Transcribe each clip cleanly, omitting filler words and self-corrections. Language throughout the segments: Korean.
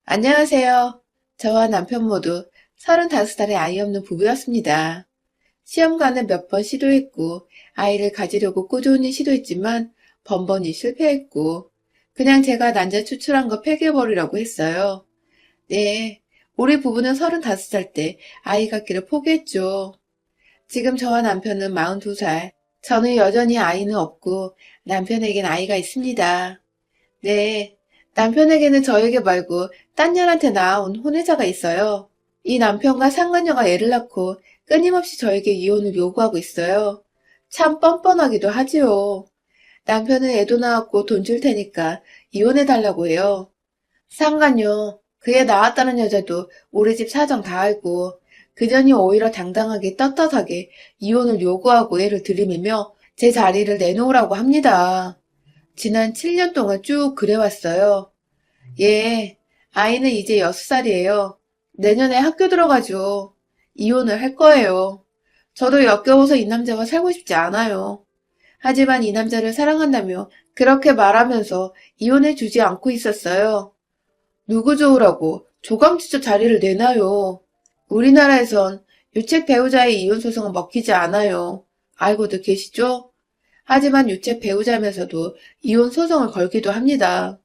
안녕하세요. 저와 남편 모두 35살의 아이 없는 부부였습니다. 시험관을 몇 번 시도했고, 아이를 가지려고 꾸준히 시도했지만, 번번이 실패했고, 그냥 제가 난자 추출한 거 폐기해버리라고 했어요. 네, 우리 부부는 35살 때 아이 갖기를 포기했죠. 지금 저와 남편은 42살, 저는 여전히 아이는 없고, 남편에겐 아이가 있습니다. 네, 남편에게는 저에게 말고 딴 년한테 낳아온 혼외자가 있어요. 이 남편과 상간녀가 애를 낳고 끊임없이 저에게 이혼을 요구하고 있어요. 참 뻔뻔하기도 하지요. 남편은 애도 낳았고 돈 줄 테니까 이혼해달라고 해요. 상간녀, 그 애 낳았다는 여자도 우리 집 사정 다 알고 그년이 오히려 당당하게 떳떳하게 이혼을 요구하고 애를 들이밀며 제 자리를 내놓으라고 합니다. 지난 7년 동안 쭉 그래왔어요. 예, 아이는 이제 6살이에요. 내년에 학교 들어가죠. 이혼을 할 거예요. 저도 역겨워서 이 남자와 살고 싶지 않아요. 하지만 이 남자를 사랑한다며 그렇게 말하면서 이혼해 주지 않고 있었어요. 누구 좋으라고 조강지처 자리를 내놔요. 우리나라에선 유책 배우자의 이혼 소송은 먹히지 않아요. 알고도 계시죠? 하지만 유책 배우자면서도 이혼 소송을 걸기도 합니다.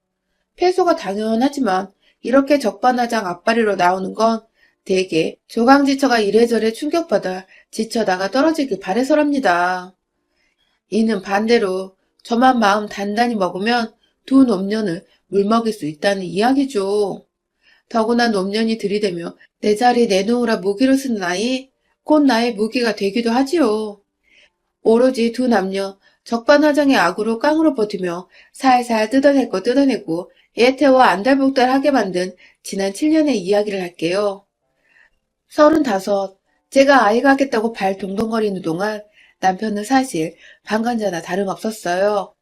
패소가 당연하지만 이렇게 적반하장 앞발이로 나오는 건 대개 조강지처가 이래저래 충격받아 지쳐다가 떨어지길 바래서랍니다. 이는 반대로 저만 마음 단단히 먹으면 두 노년을 물먹일 수 있다는 이야기죠. 더구나 노년이 들이대며 내 자리 내놓으라 무기로 쓰는 아이, 곧 나의 무기가 되기도 하지요. 오로지 두 남녀 적반하장의 악으로 깡으로 버티며 살살 뜯어내고 애 태워 안달복달하게 만든 지난 7년의 이야기를 할게요. 35, 제가 아이 갖겠다고 발 동동거리는 동안 남편은 사실 방관자나 다름없었어요.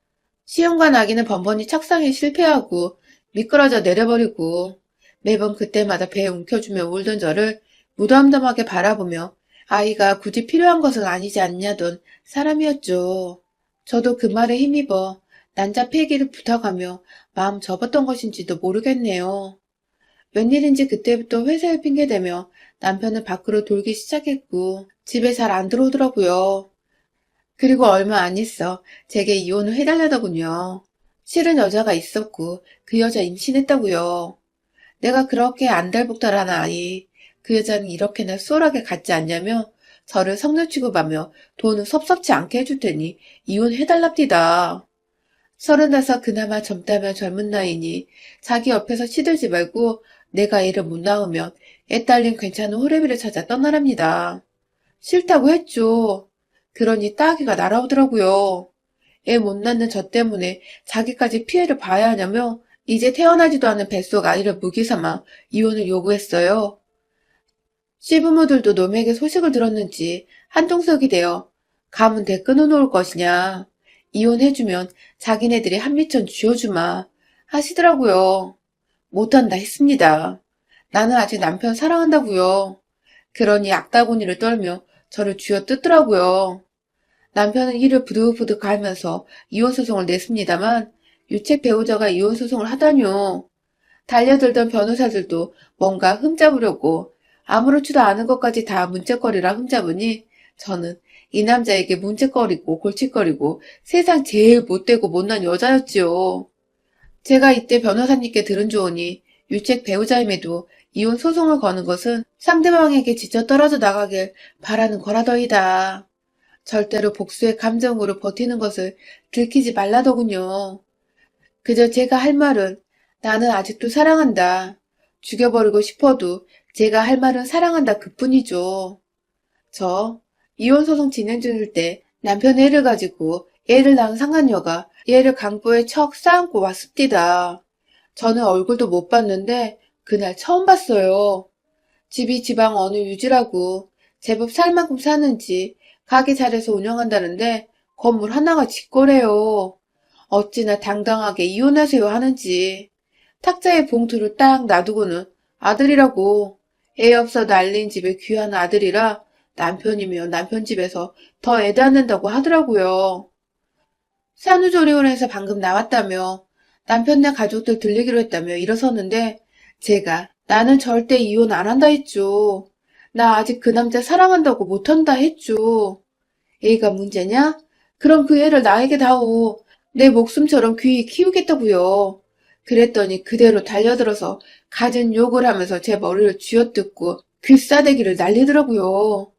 시험관 아기는 번번이 착상에 실패하고 미끄러져 내려버리고 매번 그때마다 배에 움켜쥐며 울던 저를 무덤덤하게 바라보며 아이가 굳이 필요한 것은 아니지 않냐던 사람이었죠. 저도 그 말에 힘입어 난자 폐기를 부탁하며 마음 접었던 것인지도 모르겠네요. 웬일인지 그때부터 회사를 핑계대며 남편을 밖으로 돌기 시작했고 집에 잘 안 들어오더라고요. 그리고 얼마 안 있어 제게 이혼을 해달라더군요. 실은 여자가 있었고 그 여자 임신했다고요. 내가 그렇게 안달복달한 아이, 그 여자는 이렇게나 수월하게 갖지 않냐며 저를 성녀 취급하며 돈은 섭섭치 않게 해줄 테니 이혼해달랍디다. 35 그나마 젊다면 젊은 나이니 자기 옆에서 시들지 말고 내가 애를 못 낳으면 애 딸린 괜찮은 호래비를 찾아 떠나랍니다. 싫다고 했죠. 그러니 따귀가 날아오더라고요. 애 못 낳는 저 때문에 자기까지 피해를 봐야 하냐며 이제 태어나지도 않은 뱃속 아이를 무기 삼아 이혼을 요구했어요. 시부모들도 놈에게 소식을 들었는지 한통속이 되어 가문대 끊어놓을 것이냐. 이혼해주면 자기네들이 한미천 쥐어주마 하시더라고요. 못한다 했습니다. 나는 아직 남편 사랑한다고요. 그러니 악다구니를 떨며 저를 쥐어뜯더라고요. 남편은 이를 부득부득 갈면서 이혼소송을 냈습니다만 유책 배우자가 이혼소송을 하다뇨. 달려들던 변호사들도 뭔가 흠잡으려고 아무렇지도 않은 것까지 다 문책거리라 흠잡으니 저는 이 남자에게 문책거리고 골칫거리고 세상 제일 못되고 못난 여자였지요. 제가 이때 변호사님께 들은 조언이 유책 배우자임에도 이혼 소송을 거는 것은 상대방에게 지쳐 떨어져 나가길 바라는 거라더이다. 절대로 복수의 감정으로 버티는 것을 들키지 말라더군요. 그저 제가 할 말은 나는 아직도 사랑한다. 죽여버리고 싶어도 제가 할 말은 사랑한다 그뿐이죠. 저 이혼소송 진행 중일 때 남편 애를 가지고 애를 낳은 상간녀가 얘를 강보에 척 쌓고 왔습디다. 저는 얼굴도 못 봤는데 그날 처음 봤어요. 집이 지방 어느 유지라고 제법 살 만큼 사는지 가게 잘해서 운영한다는데 건물 하나가 직거래요. 어찌나 당당하게 이혼하세요 하는지. 탁자에 봉투를 딱 놔두고는 아들이라고. 애 없어 난린 집에 귀한 아들이라 남편이며 남편 집에서 더 애 낳는다고 하더라고요. 산후조리원에서 방금 나왔다며 남편네 가족들 들리기로 했다며 일어섰는데 제가 나는 절대 이혼 안 한다 했죠. 나 아직 그 남자 사랑한다고 못한다 했죠. 애가 문제냐? 그럼 그 애를 나에게 다오. 내 목숨처럼 귀히 키우겠다고요. 그랬더니 그대로 달려들어서 갖은 욕을 하면서 제 머리를 쥐어뜯고 귀싸대기를 날리더라고요.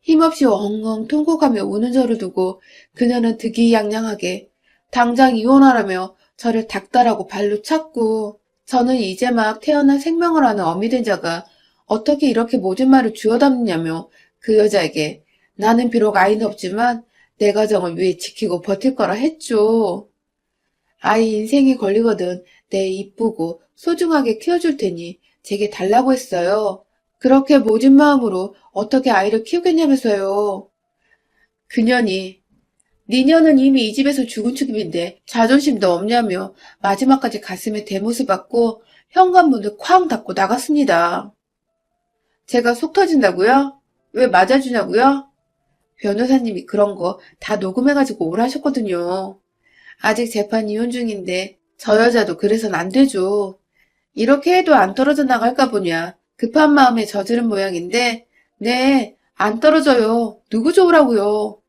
힘없이 엉엉 통곡하며 우는 저를 두고 그녀는 득이양양하게 당장 이혼하라며 저를 닥달하고 발로 찼고, 저는 이제 막 태어난 생명을 하는 어미 된 자가 어떻게 이렇게 모진 말을 주워 담느냐며 그 여자에게 나는 비록 아이는 없지만 내 가정을 위해 지키고 버틸 거라 했죠. 아이 인생이 걸리거든 내 이쁘고 소중하게 키워줄 테니 제게 달라고 했어요. 그렇게 모진 마음으로 어떻게 아이를 키우겠냐면서요. 그년이 니녀는 이미 이 집에서 죽은 축임인데 자존심도 없냐며 마지막까지 가슴에 대못을 받고 현관문을 쾅 닫고 나갔습니다. 제가 속 터진다고요? 왜 맞아주냐고요? 변호사님이 그런 거 다 녹음해가지고 오라셨거든요. 아직 재판 이혼 중인데 저 여자도 그래선 안 되죠. 이렇게 해도 안 떨어져 나갈까 보냐 급한 마음에 저지른 모양인데 네, 안 떨어져요. 누구 좋으라고요.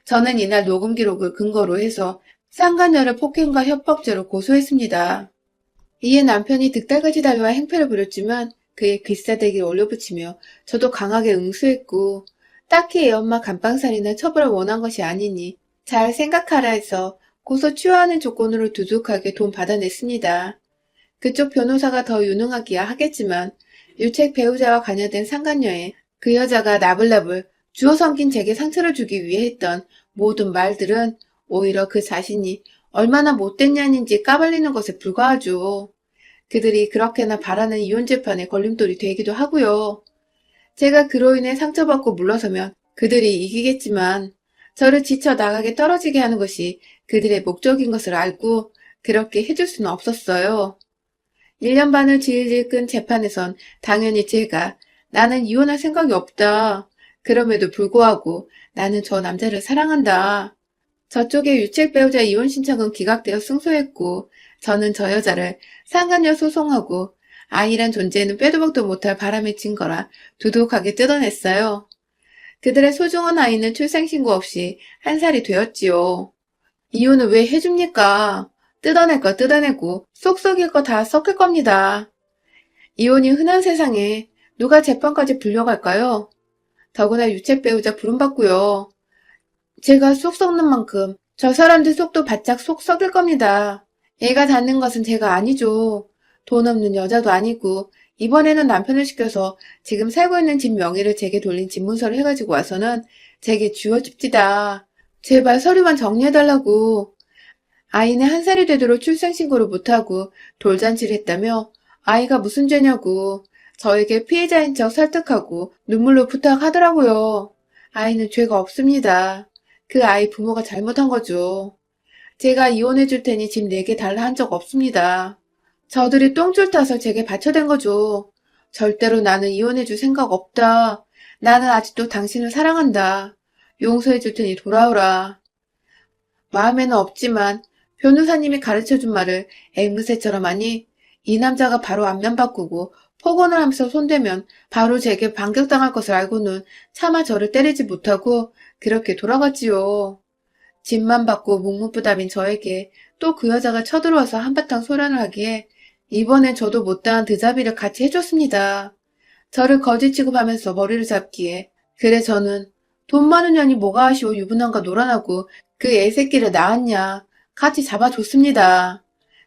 저는 이날 녹음 기록을 근거로 해서 쌍가녀를 폭행과 협박죄로 고소했습니다. 이에 남편이 득달같이 달려와 행패를 부렸지만 그의 귀싸대기를 올려붙이며 저도 강하게 응수했고 딱히 애엄마 감방살이나 처벌을 원한 것이 아니니 잘 생각하라 해서 고소 취하하는 조건으로 두둑하게 돈 받아냈습니다. 그쪽 변호사가 더 유능하기야 하겠지만 유책 배우자와 관여된 상간녀에 그 여자가 나불나불 주워 섬긴 제게 상처를 주기 위해 했던 모든 말들은 오히려 그 자신이 얼마나 못된 년인지 까발리는 것에 불과하죠. 그들이 그렇게나 바라는 이혼 재판에 걸림돌이 되기도 하고요. 제가 그로 인해 상처받고 물러서면 그들이 이기겠지만 저를 지쳐 나가게 떨어지게 하는 것이 그들의 목적인 것을 알고 그렇게 해줄 수는 없었어요. 1년 반을 질질 끈 재판에선 당연히 제가 나는 이혼할 생각이 없다. 그럼에도 불구하고 나는 저 남자를 사랑한다. 저쪽의 유책 배우자 이혼 신청은 기각되어 승소했고 저는 저 여자를 상간녀 소송하고 아이란 존재는 빼도 박도 못할 바람에 친 거라 두둑하게 뜯어냈어요. 그들의 소중한 아이는 출생신고 없이 1살이 되었지요. 이혼을 왜 해줍니까? 뜯어낼 거 뜯어내고 쏙 썩일 거 다 썩을 겁니다. 이혼이 흔한 세상에 누가 재판까지 불려갈까요? 더구나 유책 배우자 부름받고요. 제가 쏙 썩는 만큼 저 사람들 속도 바짝 쏙 썩일 겁니다. 애가 닿는 것은 제가 아니죠. 돈 없는 여자도 아니고 이번에는 남편을 시켜서 지금 살고 있는 집 명의를 제게 돌린 집문서를 해가지고 와서는 제게 쥐어줍디다. 제발 서류만 정리해달라고. 아이는 1살이 되도록 출생신고를 못하고 돌잔치를 했다며 아이가 무슨 죄냐고 저에게 피해자인 척 설득하고 눈물로 부탁하더라고요. 아이는 죄가 없습니다. 그 아이 부모가 잘못한 거죠. 제가 이혼해 줄 테니 집 4개 달라 한 적 없습니다. 저들이 똥줄 타서 제게 받쳐댄 거죠. 절대로 나는 이혼해 줄 생각 없다. 나는 아직도 당신을 사랑한다. 용서해 줄 테니 돌아오라. 마음에는 없지만 변호사님이 가르쳐준 말을 앵무새처럼 하니 이 남자가 바로 안면 바꾸고 폭언을 하면서 손대면 바로 제게 반격당할 것을 알고는 차마 저를 때리지 못하고 그렇게 돌아갔지요. 집만 받고 묵묵부답인 저에게 또 그 여자가 쳐들어와서 한바탕 소란을 하기에 이번엔 저도 못다한 드자비를 같이 해줬습니다. 저를 거지 취급하면서 머리를 잡기에 그래 저는 돈 많은 년이 뭐가 아쉬워 유부남과 놀아나고 그 애새끼를 낳았냐 같이 잡아줬습니다.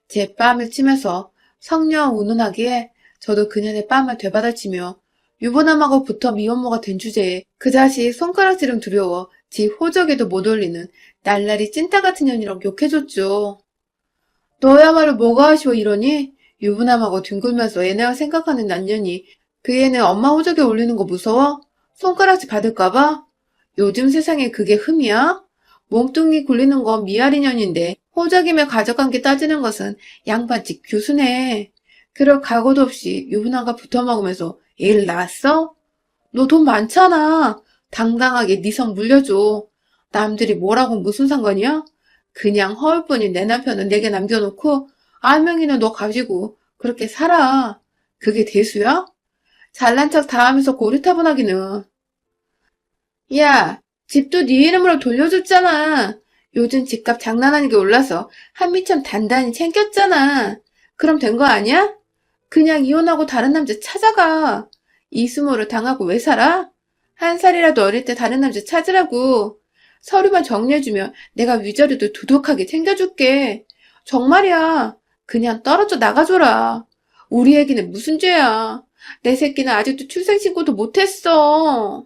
제 뺨을 치면서 성녀 운운하기에 저도 그년의 뺨을 되받아치며 유부남하고 붙어 미혼모가 된 주제에 그 자식 손가락질은 두려워 지 호적에도 못 올리는 날라리 찐따 같은 년이라고 욕해줬죠. 너야말로 뭐가 아쉬워 이러니? 유부남하고 뒹굴면서 애네와 생각하는 난년이 그 애는 엄마 호적에 올리는 거 무서워? 손가락질 받을까봐? 요즘 세상에 그게 흠이야? 몸뚱이 굴리는 건 미아리 년인데 호적이며 가져간 게 따지는 것은 양반집 교수네. 그럴 각오도 없이 유부남과 붙어먹으면서 애를 낳았어? 너 돈 많잖아. 당당하게 네 성 물려줘. 남들이 뭐라고 무슨 상관이야? 그냥 허울뿐인 내 남편은 내게 남겨놓고 알맹이는 너 가지고 그렇게 살아. 그게 대수야? 잘난 척 다 하면서 고리타분하기는. 야, 집도 네 이름으로 돌려줬잖아. 요즘 집값 장난 아니게 올라서 한미천 단단히 챙겼잖아. 그럼 된 거 아니야? 그냥 이혼하고 다른 남자 찾아가. 이수모를 당하고 왜 살아? 한 살이라도 어릴 때 다른 남자 찾으라고. 서류만 정리해주면 내가 위자료도 두둑하게 챙겨줄게. 정말이야. 그냥 떨어져 나가줘라. 우리 애기는 무슨 죄야. 내 새끼는 아직도 출생신고도 못했어.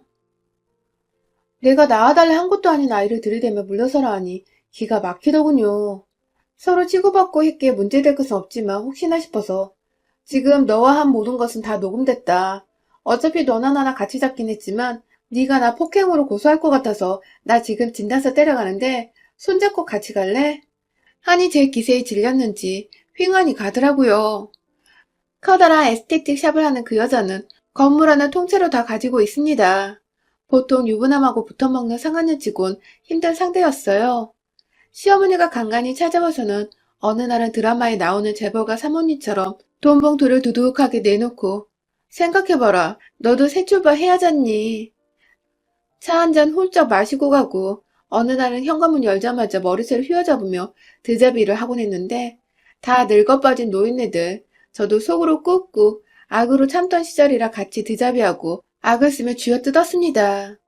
내가 낳아달래 한 것도 아닌 아이를 들이대며 물러서라 하니 기가 막히더군요. 서로 치고받고 했기에 문제될 것은 없지만 혹시나 싶어서 지금 너와 한 모든 것은 다 녹음됐다. 어차피 너나 나나 같이 잡긴 했지만 네가 나 폭행으로 고소할 것 같아서 나 지금 진단서 때려가는데 손잡고 같이 갈래? 하니 제 기세에 질렸는지 휑하니 가더라고요. 커다란 에스테틱 샵을 하는 그 여자는 건물 하나 통째로 다 가지고 있습니다. 보통 유부남하고 붙어먹는 상하년 치곤 힘든 상대였어요. 시어머니가 간간히 찾아와서는 어느 날은 드라마에 나오는 재벌가 사모님처럼 돈 봉투를 두둑하게 내놓고 생각해봐라. 너도 새 출발해야잖니. 차 한 잔 훌쩍 마시고 가고 어느 날은 현관문 열자마자 머리채를 휘어잡으며 드자비를 하곤 했는데 다 늙어 빠진 노인네들 저도 속으로 꾹꾹 악으로 참던 시절이라 같이 드자비하고 악을 쓰며 쥐어뜯었습니다.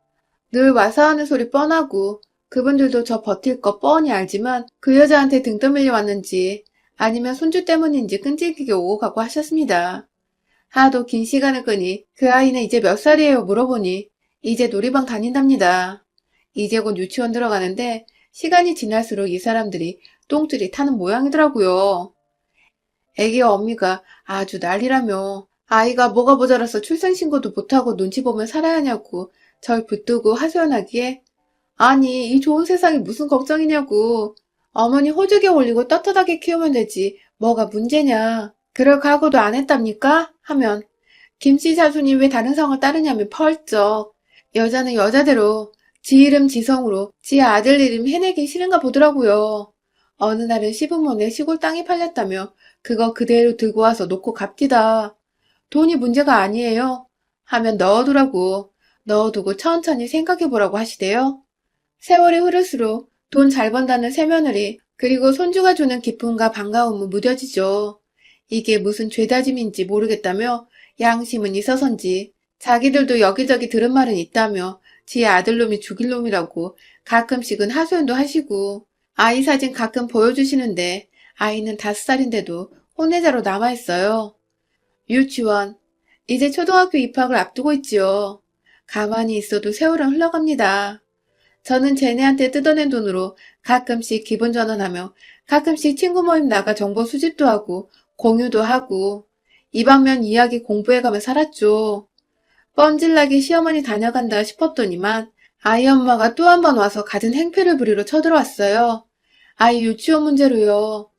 늘 와서 하는 소리 뻔하고 그분들도 저 버틸 거 뻔히 알지만 그 여자한테 등 떠밀려 왔는지 아니면 손주 때문인지 끈질기게 오고 가고 하셨습니다. 하도 긴 시간을 끄니 그 아이는 이제 몇 살이에요 물어보니 이제 놀이방 다닌답니다. 이제 곧 유치원 들어가는데 시간이 지날수록 이 사람들이 똥줄이 타는 모양이더라고요. 애기 어미가 아주 난리라며 아이가 뭐가 모자라서 출생신고도 못하고 눈치 보면 살아야 하냐고 절 붙들고 하소연하기에 아니 이 좋은 세상이 무슨 걱정이냐고 어머니 호적에 올리고 떳떳하게 키우면 되지 뭐가 문제냐 그럴 각오도 안 했답니까? 하면 김씨 사순이 왜 다른 성을 따르냐며 펄쩍 여자는 여자대로 지 이름 지성으로 지 아들 이름 해내긴 싫은가 보더라고요. 어느 날은 시부모네 시골 땅이 팔렸다며 그거 그대로 들고 와서 놓고 갑디다. 돈이 문제가 아니에요. 하면 넣어두라고. 넣어두고 천천히 생각해보라고 하시대요. 세월이 흐를수록 돈 잘 번다는 새며느리 그리고 손주가 주는 기쁨과 반가움은 무뎌지죠. 이게 무슨 죄다짐인지 모르겠다며 양심은 있어서인지 자기들도 여기저기 들은 말은 있다며 지 아들놈이 죽일 놈이라고 가끔씩은 하소연도 하시고 아이 사진 가끔 보여주시는데 아이는 5살인데도 혼외자로 남아있어요. 유치원, 이제 초등학교 입학을 앞두고 있지요. 가만히 있어도 세월은 흘러갑니다. 저는 쟤네한테 뜯어낸 돈으로 가끔씩 기분 전환하며 가끔씩 친구 모임 나가 정보 수집도 하고 공유도 하고 이 방면 이야기 공부해가며 살았죠. 뻔질나게 시어머니 다녀간다 싶었더니만 아이 엄마가 또 한 번 와서 갖은 행패를 부리러 쳐들어왔어요. 아이 유치원 문제로요.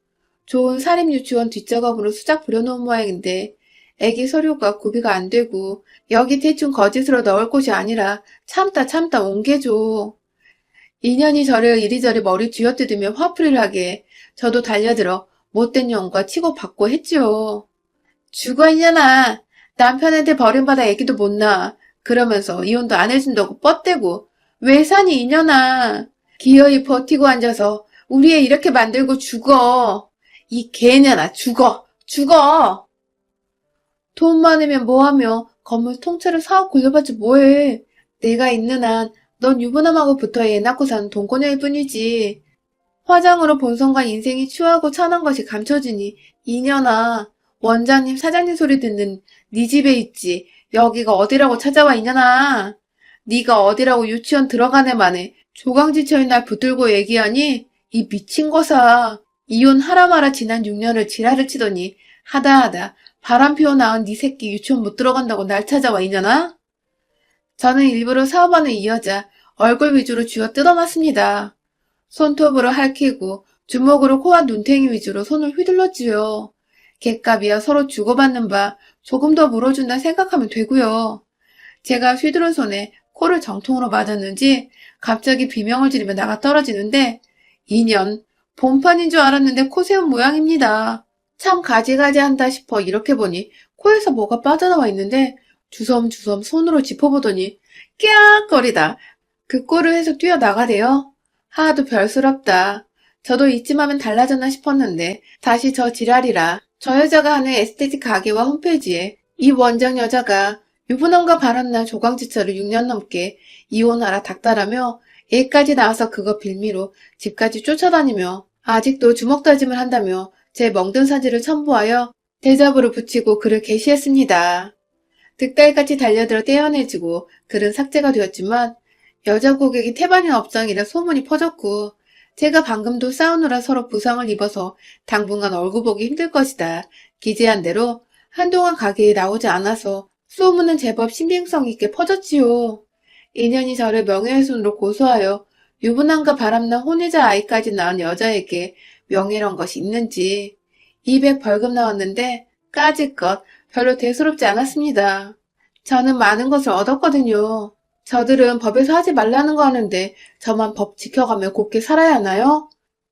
좋은 사립유치원 뒷작업으로 수작 부려놓은 모양인데 애기 서류가 구비가 안 되고 여기 대충 거짓으로 넣을 곳이 아니라 참다 옮겨줘. 인연이 저를 이리저리 머리 쥐어뜯으며 화풀이를 하게 저도 달려들어 못된 년과 치고받고 했지요. 죽어 이년아. 남편한테 버림받아 애기도 못 낳아. 그러면서 이혼도 안 해준다고 뻗대고 왜 사니 이년아. 기어이 버티고 앉아서 우리 애 이렇게 만들고 죽어. 이 개년아 죽어. 죽어. 돈 많으면 뭐하며 건물 통째로 사업 굴려봤지 뭐해. 내가 있는 한 넌 유부남하고 붙어 애 낳고 사는 돈꺼녀일 뿐이지. 화장으로 본성과 인생이 추하고 찬한 것이 감춰지니 이년아. 원장님 사장님 소리 듣는 네 집에 있지. 여기가 어디라고 찾아와 이년아. 네가 어디라고 유치원 들어가네 만에 조강지처인 날 붙들고 얘기하니 이 미친 거사. 이혼하라 마라 지난 6년을 지랄을 치더니 하다 바람 피워 낳은 네 새끼 유치원 못 들어간다고 날 찾아와 이년아. 저는 일부러 사업하는 이 여자 얼굴 위주로 쥐어 뜯어놨습니다. 손톱으로 핥히고 주먹으로 코와 눈탱이 위주로 손을 휘둘렀지요. 객값이야 서로 주고받는 바 조금 더 물어준다 생각하면 되고요. 제가 휘두른 손에 코를 정통으로 맞았는지 갑자기 비명을 지르며 나가 떨어지는데 2년 본판인 줄 알았는데 코 세운 모양입니다. 참 가지가지한다 싶어 이렇게 보니 코에서 뭐가 빠져나와 있는데 주섬주섬 손으로 짚어보더니 깨악거리다 그 꼴을 해서 뛰어나가대요. 하도 별스럽다. 저도 이쯤 하면 달라졌나 싶었는데 다시 저 지랄이라 저 여자가 하는 에스테틱 가게와 홈페이지에 이 원장 여자가 유부남과 바람난 조강지처를 6년 넘게 이혼하라 닥달하며 애까지 나와서 그거 빌미로 집까지 쫓아다니며 아직도 주먹다짐을 한다며 제 멍든 사진을 첨부하여 대잡으로 붙이고 글을 게시했습니다. 득달같이 달려들어 떼어내지고 글은 삭제가 되었지만 여자 고객이 태반인 업장이라 소문이 퍼졌고 제가 방금도 싸우느라 서로 부상을 입어서 당분간 얼굴 보기 힘들 것이다. 기재한 대로 한동안 가게에 나오지 않아서 소문은 제법 신빙성 있게 퍼졌지요. 인연이 저를 명예훼손으로 고소하여 유부남과 바람난 혼외자 아이까지 낳은 여자에게 명예란 것이 있는지 200 벌금 나왔는데 까짓것 별로 대수롭지 않았습니다. 저는 많은 것을 얻었거든요. 저들은 법에서 하지 말라는 거 하는데 저만 법 지켜가며 곱게 살아야 하나요?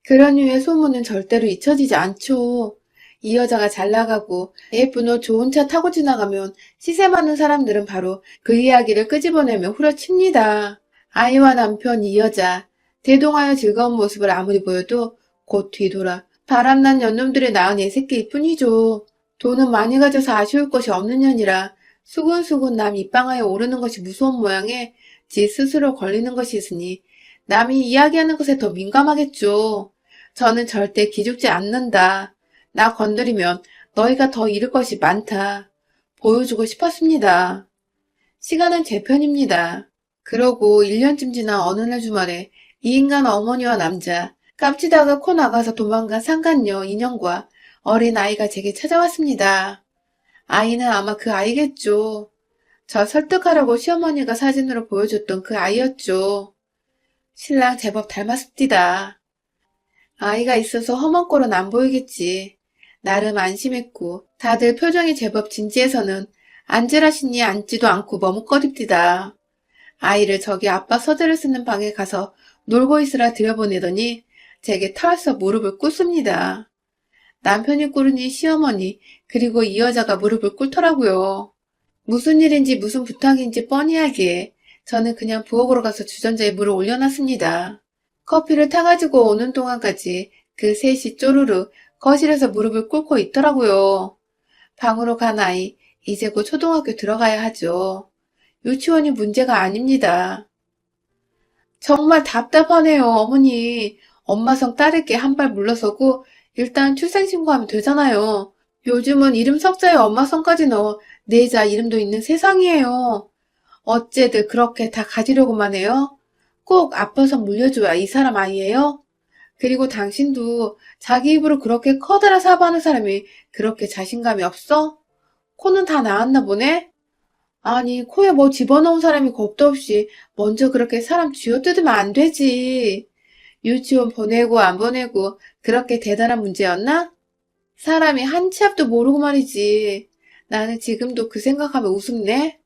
그런 류의 소문은 절대로 잊혀지지 않죠. 이 여자가 잘 나가고 예쁜 옷 좋은 차 타고 지나가면 시세 많은 사람들은 바로 그 이야기를 끄집어내며 후려칩니다. 아이와 남편 이 여자 대동하여 즐거운 모습을 아무리 보여도 곧 뒤돌아 바람난 년놈들의 낳은 애새끼일 뿐이죠. 돈은 많이 가져서 아쉬울 것이 없는 년이라 수군수군 남 입방아에 오르는 것이 무서운 모양에 지 스스로 걸리는 것이 있으니 남이 이야기하는 것에 더 민감하겠죠. 저는 절대 기죽지 않는다. 나 건드리면 너희가 더 잃을 것이 많다. 보여주고 싶었습니다. 시간은 제 편입니다. 그러고 1년쯤 지난 어느 날 주말에 이 인간 어머니와 남자 깝치다가 코 나가서 도망간 상간녀 인형과 어린 아이가 제게 찾아왔습니다. 아이는 아마 그 아이겠죠. 저 설득하라고 시어머니가 사진으로 보여줬던 그 아이였죠. 신랑 제법 닮았습디다. 아이가 있어서 험한 꼴은 안 보이겠지. 나름 안심했고 다들 표정이 제법 진지해서는 앉으라시니 앉지도 않고 머뭇거립디다. 아이를 저기 아빠 서재를 쓰는 방에 가서 놀고 있으라 들여보내더니 제게 털서 무릎을 꿇습니다. 남편이 꿇으니 시어머니 그리고 이 여자가 무릎을 꿇더라고요. 무슨 일인지 무슨 부탁인지 뻔히 하기에 저는 그냥 부엌으로 가서 주전자에 물을 올려놨습니다. 커피를 타가지고 오는 동안까지 그 셋이 쪼르르 거실에서 무릎을 꿇고 있더라고요. 방으로 간 아이, 이제 곧 초등학교 들어가야 하죠. 유치원이 문제가 아닙니다. 정말 답답하네요, 어머니. 엄마 성 딸에게 한 발 물러서고 일단 출생신고하면 되잖아요. 요즘은 이름 석자에 엄마 성까지 넣어 내자 이름도 있는 세상이에요. 어째들 그렇게 다 가지려고만 해요? 꼭 아빠서 물려줘야 이 사람 아이예요? 그리고 당신도 자기 입으로 그렇게 커다란 사과하는 사람이 그렇게 자신감이 없어? 코는 다 나았나 보네? 아니, 코에 뭐 집어넣은 사람이 겁도 없이 먼저 그렇게 사람 쥐어뜯으면 안 되지. 유치원 보내고 안 보내고 그렇게 대단한 문제였나? 사람이 한 치 앞도 모르고 말이지. 나는 지금도 그 생각하면 우습네.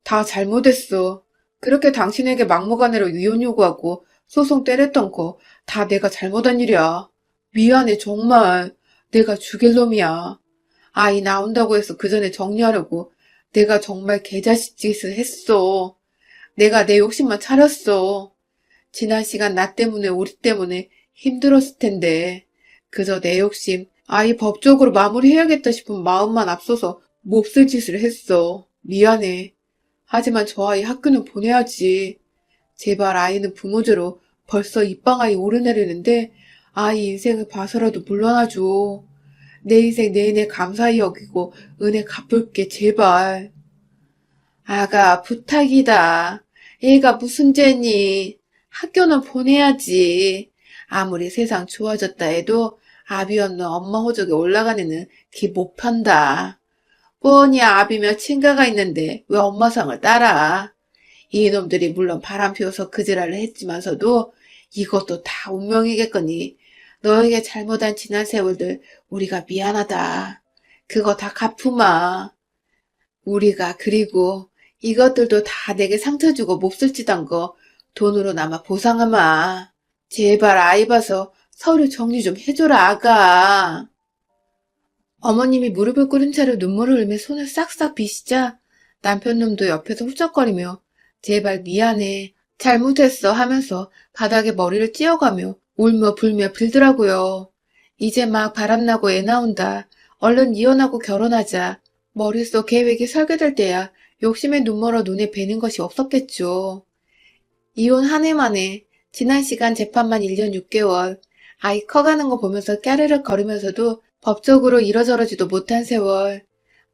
다 잘못했어. 그렇게 당신에게 막무가내로 이혼 요구하고 소송 때렸던 거 다 내가 잘못한 일이야. 미안해, 정말. 내가 죽일 놈이야. 아이 나온다고 해서 그 전에 정리하려고 내가 정말 개자식 짓을 했어. 내가 내 욕심만 차렸어. 지난 시간 나 때문에 우리 때문에 힘들었을 텐데 그저 내 욕심 아이 법적으로 마무리해야겠다 싶은 마음만 앞서서 몹쓸 짓을 했어. 미안해. 하지만 저 아이 학교는 보내야지. 제발 아이는 부모제로 벌써 입방아이 오르내리는데 아이 인생을 봐서라도 물러나줘. 내 인생 내내 감사히 여기고 은혜 갚을게 제발. 아가 부탁이다. 얘가 무슨 죄니? 학교는 보내야지. 아무리 세상 좋아졌다 해도 아비 없는 엄마 호적에 올라간 애는 기 못 편다. 뻔히 아비며 친가가 있는데 왜 엄마 상을 따라? 이놈들이 물론 바람 피워서 그지랄을 했지만서도 이것도 다 운명이겠거니 너에게 잘못한 지난 세월들 우리가 미안하다. 그거 다 갚으마. 우리가 그리고 이것들도 다 내게 상처 주고 몹쓸 짓 한 거 돈으로나마 보상하마. 제발 아이 봐서 서류 정리 좀 해줘라 아가. 어머님이 무릎을 꿇은 채로 눈물을 흘며 손을 싹싹 비시자 남편 놈도 옆에서 후적거리며 제발 미안해, 잘못했어 하면서 바닥에 머리를 찧어가며 울며 불며 빌더라고요. 이제 막 바람나고 애 나온다. 얼른 이혼하고 결혼하자. 머릿속 계획이 설계될 때야 욕심에 눈멀어 눈에 뵈는 것이 없었겠죠. 이혼 한 해 만에 지난 시간 재판만 1년 6개월, 아이 커가는 거 보면서 까르륵 거리면서도 법적으로 이러저러지도 못한 세월,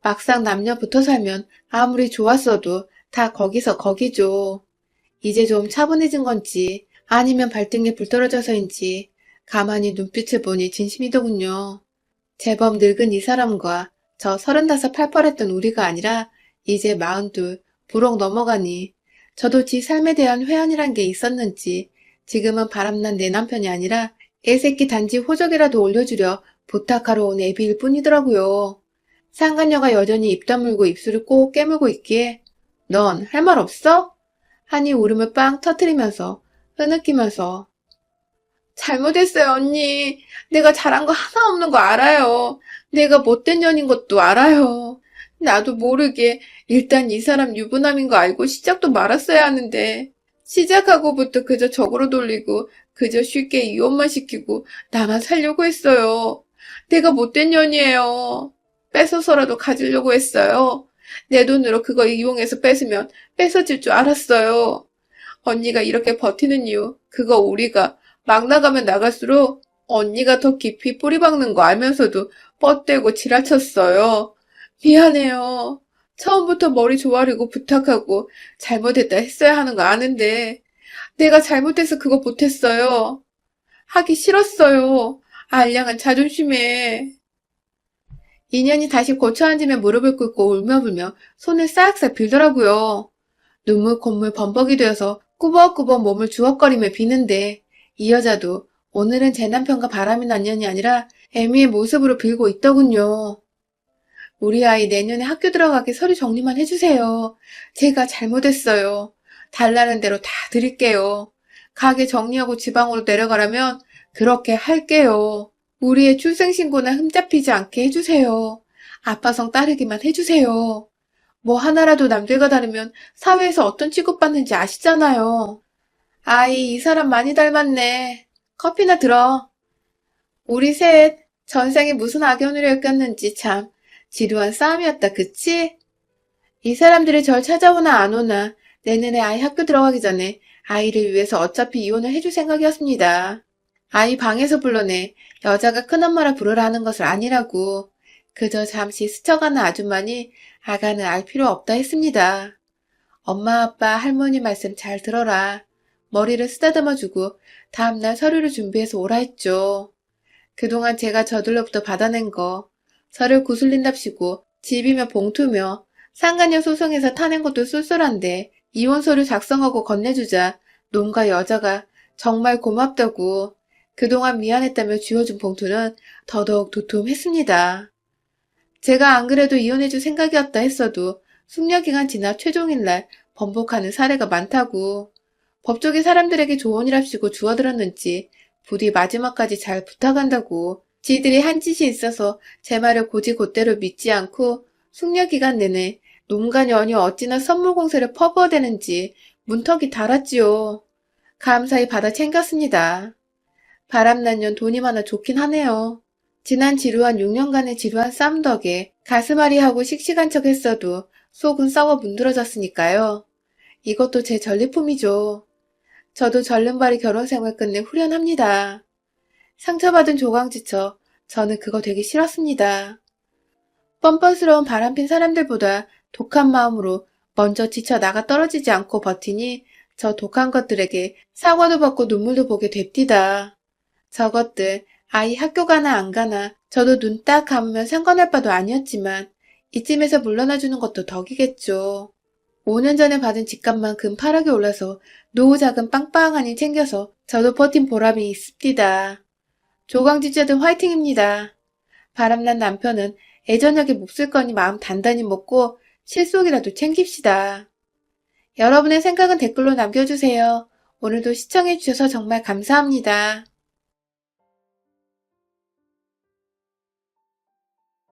막상 남녀 붙어 살면 아무리 좋았어도 다 거기서 거기죠. 이제 좀 차분해진 건지 아니면 발등에 불 떨어져서인지 가만히 눈빛을 보니 진심이더군요. 제법 늙은 이 사람과 저 35 팔팔했던 우리가 아니라 이제 42 부록 넘어가니 저도 지 삶에 대한 회한이란 게 있었는지 지금은 바람난 내 남편이 아니라 애새끼 단지 호적이라도 올려주려 부탁하러 온 애비일 뿐이더라고요. 상간녀가 여전히 입 다물고 입술을 꼭 깨물고 있기에 넌 할 말 없어? 하니 울음을 빵 터뜨리면서 흐느끼면서 잘못했어요, 언니. 내가 잘한 거 하나 없는 거 알아요. 내가 못된 년인 것도 알아요. 나도 모르게 일단 이 사람 유부남인 거 알고 시작도 말았어야 하는데 시작하고부터 그저 적으로 돌리고 그저 쉽게 이혼만 시키고 나만 살려고 했어요. 내가 못된 년이에요. 뺏어서라도 가지려고 했어요. 내 돈으로 그거 이용해서 뺏으면 뺏어질 줄 알았어요. 언니가 이렇게 버티는 이유, 그거 우리가 막 나가면 나갈수록 언니가 더 깊이 뿌리 박는 거 알면서도 뻗대고 지랄쳤어요. 미안해요. 처음부터 머리 조아리고 부탁하고 잘못했다 했어야 하는 거 아는데 내가 잘못해서 그거 못했어요. 하기 싫었어요. 알량한 자존심에. 인연이 다시 고쳐 앉으며 무릎을 꿇고 울며불며 손을 싹싹 빌더라고요. 눈물 콧물 범벅이 되어서 꾸벅꾸벅 몸을 주걱거리며 비는데 이 여자도 오늘은 제 남편과 바람이 난 년이 아니라 애미의 모습으로 빌고 있더군요. 우리 아이 내년에 학교 들어가게 서류 정리만 해주세요. 제가 잘못했어요. 달라는 대로 다 드릴게요. 가게 정리하고 지방으로 내려가라면 그렇게 할게요. 우리의 출생신고나 흠잡히지 않게 해주세요. 아빠성 따르기만 해주세요. 뭐 하나라도 남들과 다르면 사회에서 어떤 취급받는지 아시잖아요. 아이, 이 사람 많이 닮았네. 커피나 들어. 우리 셋 전생에 무슨 악연으로 엮였는지 참 지루한 싸움이었다, 그치? 이 사람들이 절 찾아오나 안 오나 내년에 아이 학교 들어가기 전에 아이를 위해서 어차피 이혼을 해줄 생각이었습니다. 아이 방에서 불러내 여자가 큰엄마라 부르라 하는 것을 아니라고 그저 잠시 스쳐가는 아줌마니 아가는 알 필요 없다 했습니다. 엄마 아빠 할머니 말씀 잘 들어라. 머리를 쓰다듬어주고 다음날 서류를 준비해서 오라 했죠. 그동안 제가 저들로부터 받아낸 거 저를 구슬린답시고 집이며 봉투며 상간녀 소송에서 타낸 것도 쏠쏠한데 이혼 서류 작성하고 건네주자 놈과 여자가 정말 고맙다고 그동안 미안했다며 쥐어준 봉투는 더더욱 두툼했습니다. 제가 안 그래도 이혼해줄 생각이었다 했어도 숙려기간 지나 최종일날 번복하는 사례가 많다고 법조계 사람들에게 조언이랍시고 주워들었는지 부디 마지막까지 잘 부탁한다고 지들이 한 짓이 있어서 제 말을 곧이곧대로 믿지 않고 숙려기간 내내 놈과 년이 어찌나 선물 공세를 퍼부어대는지 문턱이 달았지요. 감사히 받아 챙겼습니다. 바람난 년 돈이 많아 좋긴 하네요. 지난 지루한 6년간의 지루한 싸움 덕에 가슴앓이하고 씩씩한 척 했어도 속은 썩어 문드러졌으니까요. 이것도 제 전리품이죠. 저도 절름발이 결혼생활 끝내 후련합니다. 상처받은 조광지처 저는 그거 되게 싫었습니다. 뻔뻔스러운 바람핀 사람들보다 독한 마음으로 먼저 지쳐 나가 떨어지지 않고 버티니 저 독한 것들에게 사과도 받고 눈물도 보게 됩디다. 저것들 아이 학교 가나 안 가나 저도 눈 딱 감으면 상관할 바도 아니었지만 이쯤에서 물러나주는 것도 덕이겠죠. 5년 전에 받은 집값만 금 8억이 올라서 노후 자금 빵빵하니 챙겨서 저도 버틴 보람이 있습니다. 조광지자들 화이팅입니다. 바람난 남편은 애저녁에 몹쓸 거니 마음 단단히 먹고 실속이라도 챙깁시다. 여러분의 생각은 댓글로 남겨주세요. 오늘도 시청해주셔서 정말 감사합니다.